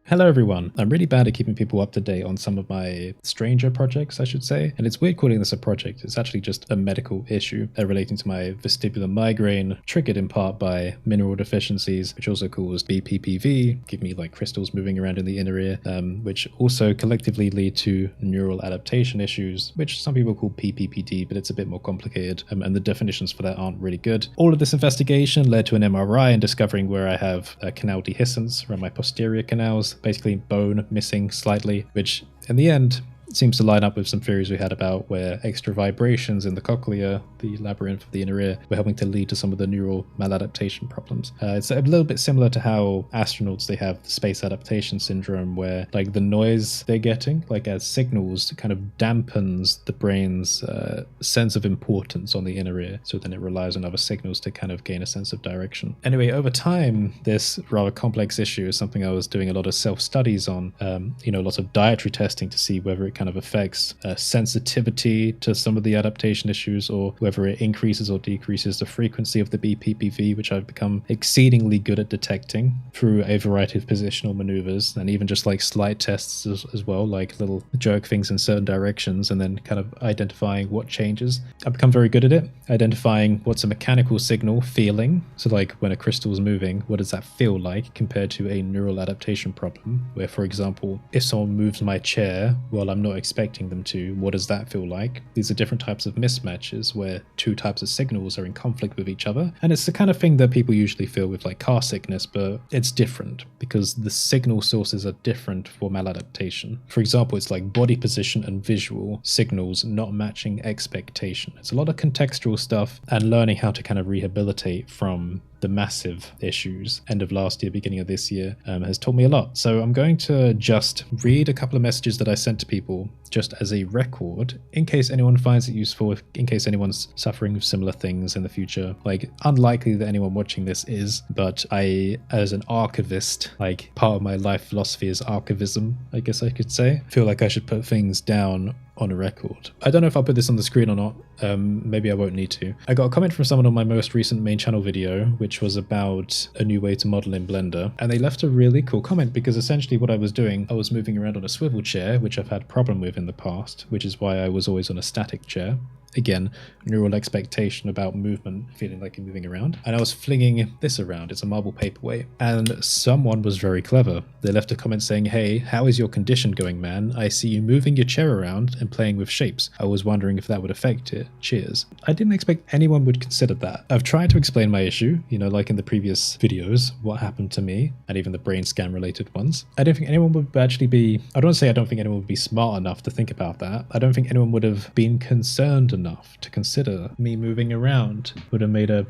Hello everyone. I'm really bad at keeping people up to date on some of my stranger projects, I should say. And it's weird calling this a project. It's actually just a medical issue relating to my vestibular migraine, triggered in part by mineral deficiencies, which also cause BPPV, give me like crystals moving around in the inner ear, which also collectively lead to neural adaptation issues, which some people call PPPD, but it's a bit more complicated. And the definitions for that aren't really good. All of this investigation led to an MRI and discovering where I have canal dehiscence around my posterior canals, basically bone missing slightly, which in the end seems to line up with some theories we had about where extra vibrations in the cochlea, the labyrinth of the inner ear, were helping to lead to some of the neural maladaptation problems. It's a little bit similar to how astronauts, they have space adaptation syndrome, where like the noise they're getting, like as signals, kind of dampens the brain's sense of importance on the inner ear. So then it relies on other signals to kind of gain a sense of direction. Anyway, over time, this rather complex issue is something I was doing a lot of self-studies on, lots of dietary testing to see whether it kind of affects sensitivity to some of the adaptation issues, or whether it increases or decreases the frequency of the BPPV, which I've become exceedingly good at detecting through a variety of positional maneuvers, and even just like slight tests as well, like little jerk things in certain directions, and then kind of identifying what changes. I've become very good at it, identifying what's a mechanical signal feeling. So like when a crystal is moving, what does that feel like compared to a neural adaptation problem, where, for example, if someone moves my chair while I'm not expecting them to, what does that feel like? These are different types of mismatches where two types of signals are in conflict with each other. And it's the kind of thing that people usually feel with like car sickness, but it's different because the signal sources are different for maladaptation. For example, it's like body position and visual signals not matching expectation. It's a lot of contextual stuff and learning how to kind of rehabilitate from the massive issues end of last year, beginning of this year, has taught me a lot. So I'm going to just read a couple of messages that I sent to people just as a record, in case anyone finds it useful, in case anyone's suffering with similar things in the future. Like, unlikely that anyone watching this is, but I, as an archivist, like part of my life philosophy is archivism, I guess I could say. I feel like I should put things down on a record. I don't know if I'll put this on the screen or not. Maybe I won't need to. I got a comment from someone on my most recent main channel video, which was about a new way to model in Blender. And they left a really cool comment because essentially what I was doing, I was moving around on a swivel chair, which I've had a problem with in the past, which is why I was always on a static chair. Again, neural expectation about movement, feeling like you're moving around. And I was flinging this around. It's a marble paperweight. And someone was very clever. They left a comment saying, "Hey, how is your condition going, man? I see you moving your chair around and playing with shapes. I was wondering if that would affect it. Cheers." I didn't expect anyone would consider that. I've tried to explain my issue, like in the previous videos, what happened to me, and even the brain scan related ones. I don't think anyone would actually be, I don't say I don't think anyone would be smart enough to think about that. I don't think anyone would have been concerned enough to consider me moving around would have made a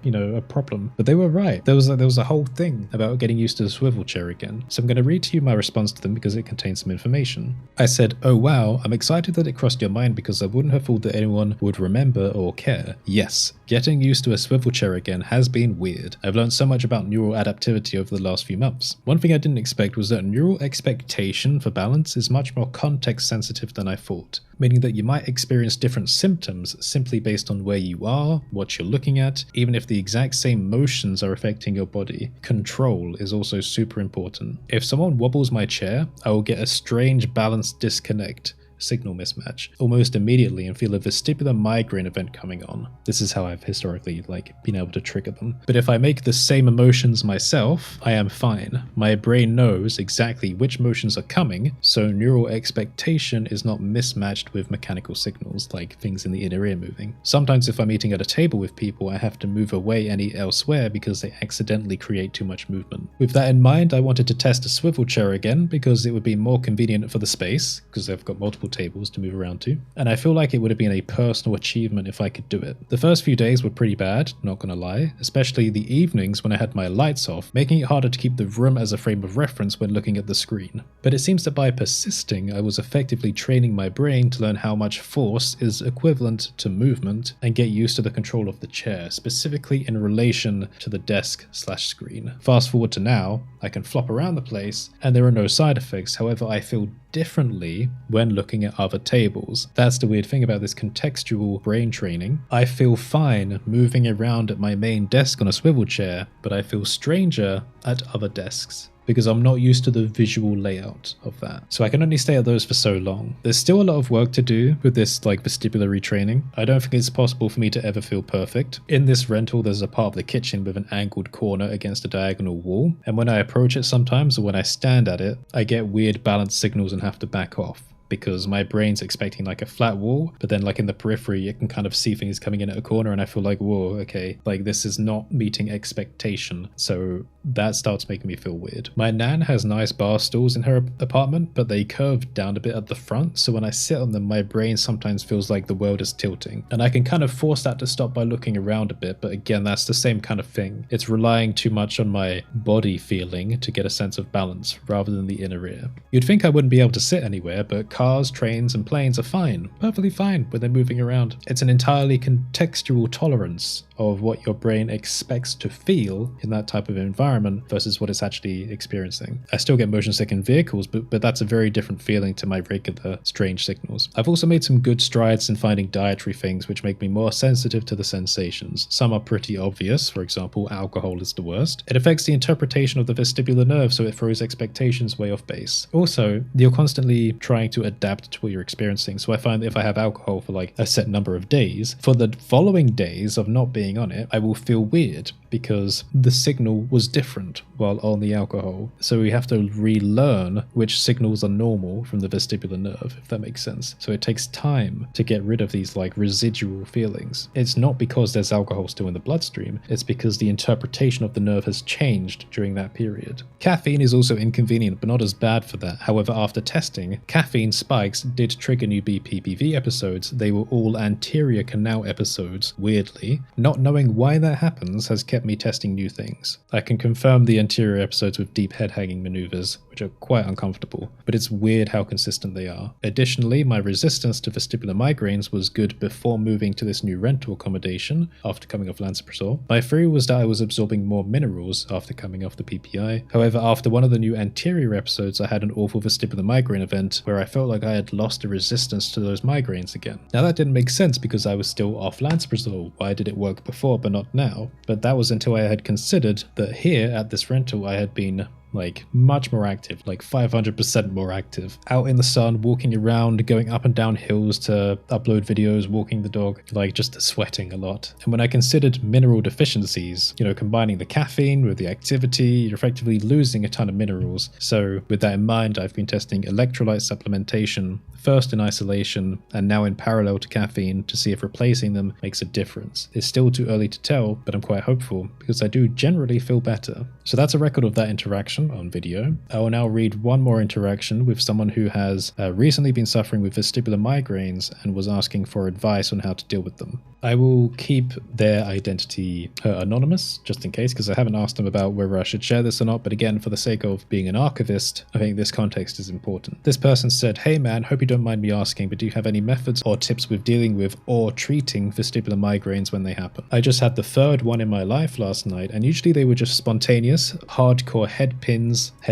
problem. But they were right. There was a whole thing about getting used to the swivel chair again. So I'm going to read to you my response to them because it contains some information. I said, "Oh wow, I'm excited that it crossed your mind because I wouldn't have thought that anyone would remember or care. Yes, getting used to a swivel chair again has been weird. I've learned so much about neural adaptivity over the last few months. One thing I didn't expect was that neural expectation for balance is much more context sensitive than I thought, meaning that you might experience different symptoms simply based on where you are, what you're looking at, even if the exact same motions are affecting your body. Control is also super important. If someone wobbles my chair, I will get a strange balance disconnect, signal mismatch, almost immediately and feel a vestibular migraine event coming on. This is how I've historically been able to trigger them. But if I make the same emotions myself, I am fine. My brain knows exactly which motions are coming, so neural expectation is not mismatched with mechanical signals like things in the inner ear moving. Sometimes if I'm eating at a table with people, I have to move away and eat elsewhere because they accidentally create too much movement. With that in mind, I wanted to test a swivel chair again because it would be more convenient for the space, because I've got multiple tables to move around to, and I feel like it would have been a personal achievement if I could do it. The first few days were pretty bad, not gonna lie, especially the evenings when I had my lights off, making it harder to keep the room as a frame of reference when looking at the screen. But it seems that by persisting, I was effectively training my brain to learn how much force is equivalent to movement and get used to the control of the chair, specifically in relation to the desk/screen. Fast forward to now, I can flop around the place and there are no side effects. However, I feel differently when looking at other tables. That's the weird thing about this contextual brain training. I feel fine moving around at my main desk on a swivel chair, but I feel stranger at other desks. because I'm not used to the visual layout of that. So I can only stay at those for so long. There's still a lot of work to do with this like vestibular retraining. I don't think it's possible for me to ever feel perfect. In this rental, there's a part of the kitchen with an angled corner against a diagonal wall, and when I approach it sometimes, or when I stand at it, I get weird balance signals and have to back off, because my brain's expecting like a flat wall, but then like in the periphery you can kind of see things coming in at a corner, and I feel like, whoa, okay, like this is not meeting expectation. So that starts making me feel weird. My nan has nice bar stools in her apartment, but they curve down a bit at the front, so when I sit on them, my brain sometimes feels like the world is tilting, and I can kind of force that to stop by looking around a bit, but again, that's the same kind of thing. It's relying too much on my body feeling to get a sense of balance rather than the inner ear. You'd think I wouldn't be able to sit anywhere, but cars, trains, and planes are fine, perfectly fine when they're moving around. It's an entirely contextual tolerance of what your brain expects to feel in that type of environment versus what it's actually experiencing. I still get motion sick in vehicles, but that's a very different feeling to my regular strange signals. I've also made some good strides in finding dietary things which make me more sensitive to the sensations. Some are pretty obvious. For example, alcohol is the worst. It affects the interpretation of the vestibular nerve, so it throws expectations way off base. Also, you're constantly trying to adapt to what you're experiencing, so I find that if I have alcohol for like a set number of days, for the following days of not being on it, I will feel weird because the signal was different while on the alcohol. So we have to relearn which signals are normal from the vestibular nerve, if that makes sense. So it takes time to get rid of these like residual feelings. It's not because there's alcohol still in the bloodstream, it's because the interpretation of the nerve has changed during that period. Caffeine is also inconvenient, but not as bad for that. However, after testing, caffeine spikes did trigger new BPPV episodes. They were all anterior canal episodes, weirdly. Not knowing why that happens has kept me testing new things. I can confirm the anterior episodes with deep head hanging maneuvers, which are quite uncomfortable, but it's weird how consistent they are. Additionally, my resistance to vestibular migraines was good before moving to this new rental accommodation after coming off lansoprazole. My theory was that I was absorbing more minerals after coming off the PPI. However, after one of the new anterior episodes, I had an awful vestibular migraine event where I felt like I had lost the resistance to those migraines again. Now that didn't make sense because I was still off lansoprazole. Why did it work before but not now? But that was until I had considered that here at this rental I had been like much more active, like 500% more active, out in the sun, walking around, going up and down hills to upload videos, walking the dog, like just sweating a lot. And when I considered mineral deficiencies, you know, combining the caffeine with the activity, you're effectively losing a ton of minerals. So with that in mind, I've been testing electrolyte supplementation, first in isolation and now in parallel to caffeine, to see if replacing them makes a difference. It's still too early to tell, but I'm quite hopeful because I do generally feel better. So that's a record of that interaction on video. I will now read one more interaction with someone who has recently been suffering with vestibular migraines and was asking for advice on how to deal with them. I will keep their identity anonymous just in case, because I haven't asked them about whether I should share this or not, but again, for the sake of being an archivist, I think this context is important. This person said, "Hey man, hope you don't mind me asking, but do you have any methods or tips with dealing with or treating vestibular migraines when they happen? I just had the third one in my life last night, and usually they were just spontaneous, hardcore head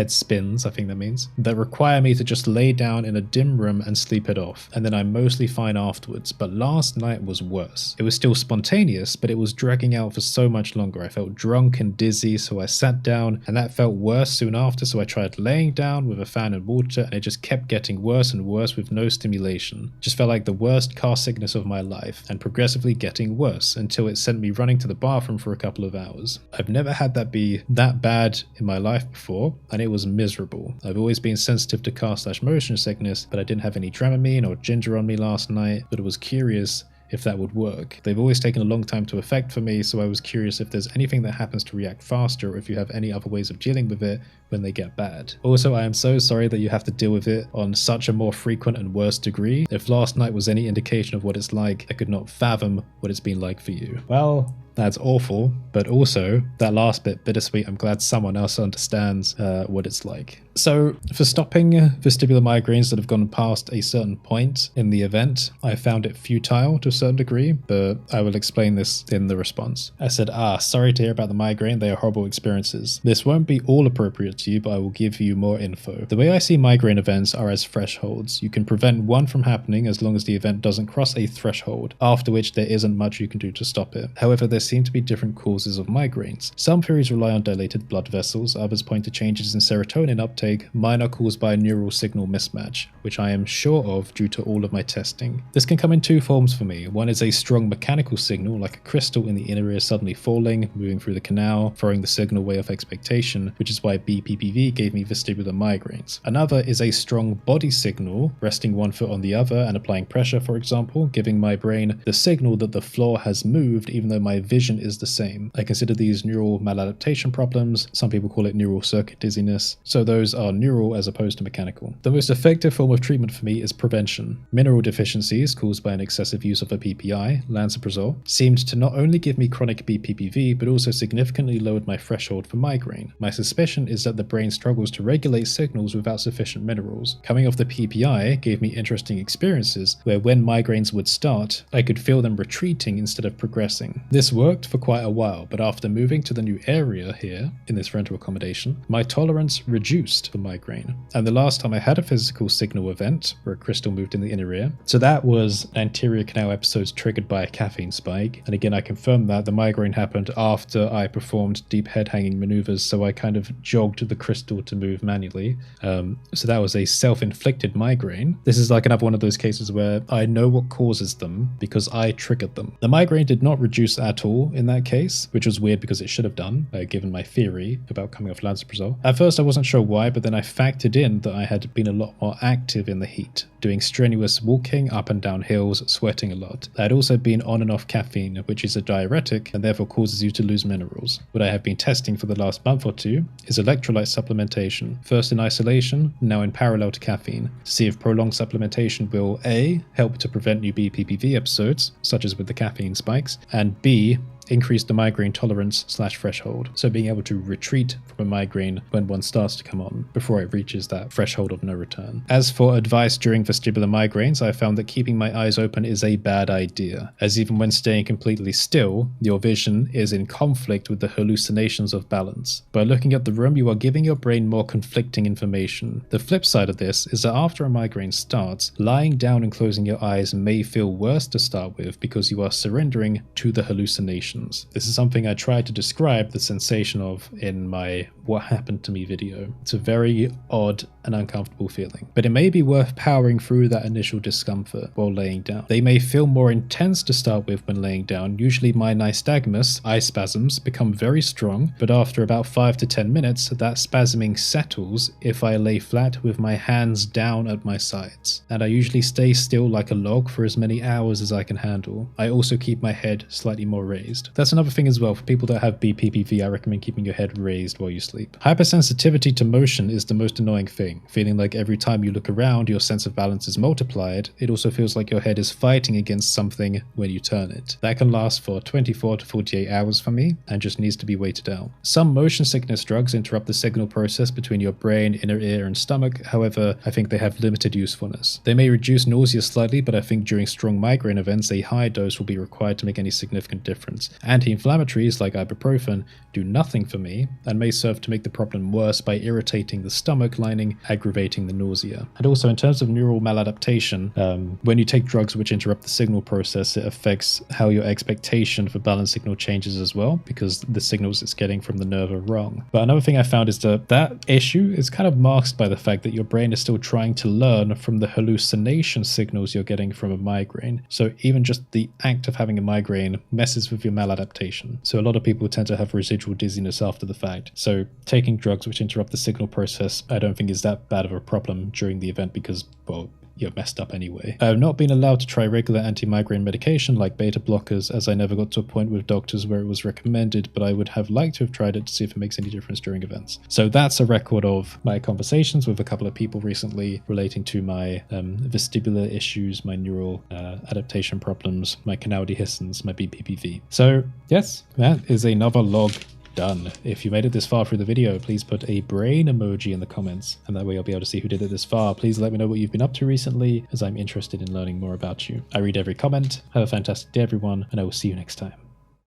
spins, I think that means, that require me to just lay down in a dim room and sleep it off, and then I'm mostly fine afterwards, but last night was worse. It was still spontaneous, but it was dragging out for so much longer. I felt drunk and dizzy, so I sat down, and that felt worse soon after, so I tried laying down with a fan and water, and it just kept getting worse and worse with no stimulation. Just felt like the worst car sickness of my life, and progressively getting worse, until it sent me running to the bathroom for a couple of hours. I've never had that be that bad in my life before, and it was miserable. I've always been sensitive to car/motion sickness, but I didn't have any Dramamine or ginger on me last night, but I was curious if that would work. They've always taken a long time to affect for me, so I was curious if there's anything that happens to react faster, or if you have any other ways of dealing with it when they get bad. Also, I am so sorry that you have to deal with it on such a more frequent and worse degree. If last night was any indication of what it's like, I could not fathom what it's been like for you." Well, that's awful, but also that last bit bittersweet. I'm glad someone else understands what it's like. So for stopping vestibular migraines that have gone past a certain point in the event, I found it futile to a certain degree, but I will explain this in the response. I said, sorry to hear about the migraine. They are horrible experiences. This won't be all appropriate to you, but I will give you more info. The way I see migraine events are as thresholds. You can prevent one from happening as long as the event doesn't cross a threshold, after which there isn't much you can do to stop it. However, this seem to be different causes of migraines. Some theories rely on dilated blood vessels, others point to changes in serotonin uptake, mine are caused by a neural signal mismatch, which I am sure of due to all of my testing. This can come in two forms for me. One is a strong mechanical signal, like a crystal in the inner ear suddenly falling, moving through the canal, throwing the signal way off expectation, which is why BPPV gave me vestibular migraines. Another is a strong body signal, resting one foot on the other and applying pressure, for example, giving my brain the signal that the floor has moved even though my vision is the same. I consider these neural maladaptation problems. Some people call it neural circuit dizziness. So those are neural as opposed to mechanical. The most effective form of treatment for me is prevention. Mineral deficiencies caused by an excessive use of a PPI, lansoprazole, seemed to not only give me chronic BPPV but also significantly lowered my threshold for migraine. My suspicion is that the brain struggles to regulate signals without sufficient minerals. Coming off the PPI gave me interesting experiences where when migraines would start, I could feel them retreating instead of progressing. This worked for quite a while, but after moving to the new area here, in this rental accommodation, my tolerance reduced for migraine. And the last time I had a physical signal event, where a crystal moved in the inner ear, so that was anterior canal episodes triggered by a caffeine spike. And again, I confirmed that the migraine happened after I performed deep head hanging maneuvers, so I kind of jogged the crystal to move manually. So that was a self-inflicted migraine. This is like another one of those cases where I know what causes them because I triggered them. The migraine did not reduce at all in that case, which was weird because it should have done, given my theory about coming off lansoprazole. At first I wasn't sure why, but then I factored in that I had been a lot more active in the heat, doing strenuous walking up and down hills, sweating a lot. I had also been on and off caffeine, which is a diuretic and therefore causes you to lose minerals. What I have been testing for the last month or two is electrolyte supplementation, first in isolation, now in parallel to caffeine, to see if prolonged supplementation will A, help to prevent new BPPV episodes, such as with the caffeine spikes, and B, increase the migraine tolerance / threshold, so being able to retreat from a migraine when one starts to come on before it reaches that threshold of no return. As for advice during vestibular migraines, I found that keeping my eyes open is a bad idea, as even when staying completely still, your vision is in conflict with the hallucinations of balance. By looking at the room, you are giving your brain more conflicting information. The flip side of this is that after a migraine starts, lying down and closing your eyes may feel worse to start with because you are surrendering to the hallucination. This is something I tried to describe the sensation of in my What Happened to Me video. It's a very odd and uncomfortable feeling, but it may be worth powering through that initial discomfort while laying down. They may feel more intense to start with when laying down. Usually my nystagmus, eye spasms, become very strong, but after about 5 to 10 minutes, that spasming settles if I lay flat with my hands down at my sides. And I usually stay still like a log for as many hours as I can handle. I also keep my head slightly more raised. That's another thing as well. For people that have BPPV, I recommend keeping your head raised while you sleep. Hypersensitivity to motion is the most annoying thing. Feeling like every time you look around, your sense of balance is multiplied. It also feels like your head is fighting against something when you turn it. That can last for 24 to 48 hours for me and just needs to be waited out. Some motion sickness drugs interrupt the signal process between your brain, inner ear, and stomach. However, I think they have limited usefulness. They may reduce nausea slightly, but I think during strong migraine events, a high dose will be required to make any significant difference. Anti-inflammatories like ibuprofen do nothing for me and may serve to make the problem worse by irritating the stomach lining, aggravating the nausea. And also in terms of neural maladaptation, when you take drugs which interrupt the signal process, it affects how your expectation for balance signal changes as well, because the signals it's getting from the nerve are wrong. But another thing I found is that issue is kind of masked by the fact that your brain is still trying to learn from the hallucination signals you're getting from a migraine. So even just the act of having a migraine messes with your maladaptation. So a lot of people tend to have residual dizziness after the fact. So taking drugs which interrupt the signal process, I don't think is that bad of a problem during the event because, well, you're messed up anyway. I have not been allowed to try regular anti-migraine medication like beta blockers, as I never got to a point with doctors where it was recommended, but I would have liked to have tried it to see if it makes any difference during events. So that's a record of my conversations with a couple of people recently relating to my vestibular issues, my neural adaptation problems, my canal dehiscence, my BPPV. So yes, that is another log done. If you made it this far through the video, please put a brain emoji in the comments, and that way I'll be able to see who did it this far. Please let me know what you've been up to recently, as I'm interested in learning more about you. I read every comment. Have a fantastic day, everyone, and I will see you next time.